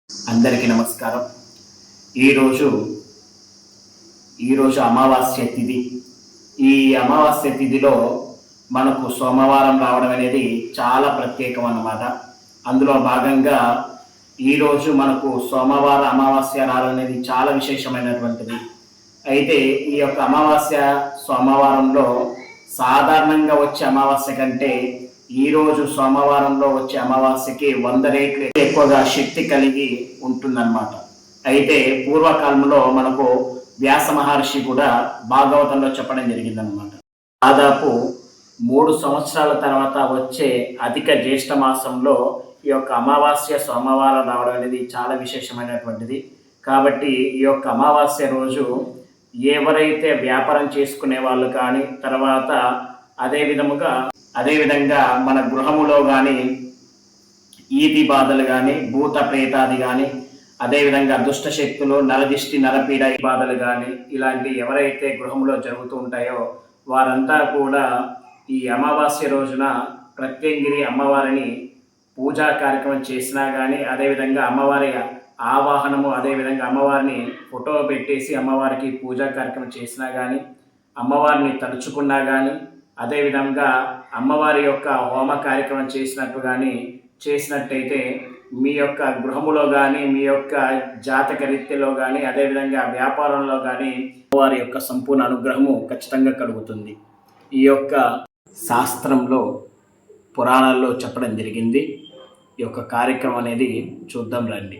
అందరికీ నమస్కారం. ఈరోజు ఈరోజు అమావాస్య తిథి. ఈ అమావాస్య తిథిలో మనకు సోమవారం రావడం అనేది చాలా ప్రత్యేకం అన్నమాట. అందులో భాగంగా ఈరోజు మనకు సోమవారం అమావాస్య రావడం అనేది చాలా విశేషమైనటువంటిది. అయితే ఈ యొక్క అమావాస్య సోమవారంలో సాధారణంగా వచ్చే అమావాస్య కంటే ఈరోజు సోమవారంలో వచ్చే అమావాస్యకి 100 రెట్లు ఎక్కువగా శక్తి కలిగి ఉంటుందన్నమాట. అయితే పూర్వకాలంలో మనకు వ్యాస మహర్షి కూడా భాగవతంలో చెప్పడం జరిగిందనమాట. దాదాపు 3 సంవత్సరాల తర్వాత వచ్చే అధిక జ్యేష్ఠ మాసంలో ఈ యొక్క అమావాస్య సోమవారం రావడం అనేది చాలా విశేషమైనటువంటిది. కాబట్టి ఈ యొక్క అమావాస్య రోజు ఎవరైతే వ్యాపారం చేసుకునే వాళ్ళు కానీ, తర్వాత అదేవిధంగా మన గృహములో కానీ ఈతి బాధలు కానీ, భూత ప్రేతాది కానీ, అదేవిధంగా దుష్ట శక్తులు, నరదిష్టి, నరపీడ బాధలు కానీ, ఇలాంటి ఎవరైతే గృహంలో జరుగుతూ ఉంటాయో వారంతా కూడా ఈ అమావాస్య రోజున ప్రత్యంగిరి అమ్మవారిని పూజా కార్యక్రమం చేసినా కానీ, అదేవిధంగా అమ్మవారి ఆవాహనము, అదేవిధంగా అమ్మవారిని ఫోటో పెట్టేసి అమ్మవారికి పూజా కార్యక్రమం చేసినా కానీ, అమ్మవారిని తలుచుకున్నా కానీ, అదేవిధంగా అమ్మవారి యొక్క హోమ కార్యక్రమం చేసినట్టయితే మీ యొక్క గృహములో కానీ, మీ యొక్క జాతక రీత్యలో కానీ, అదేవిధంగా వ్యాపారంలో కానీ అమ్మవారి యొక్క సంపూర్ణ అనుగ్రహము ఖచ్చితంగా కలుగుతుంది. ఈ యొక్క శాస్త్రంలో పురాణాల్లో చెప్పడం జరిగింది. ఈ యొక్క కార్యక్రమం అనేది చూద్దాం రండి.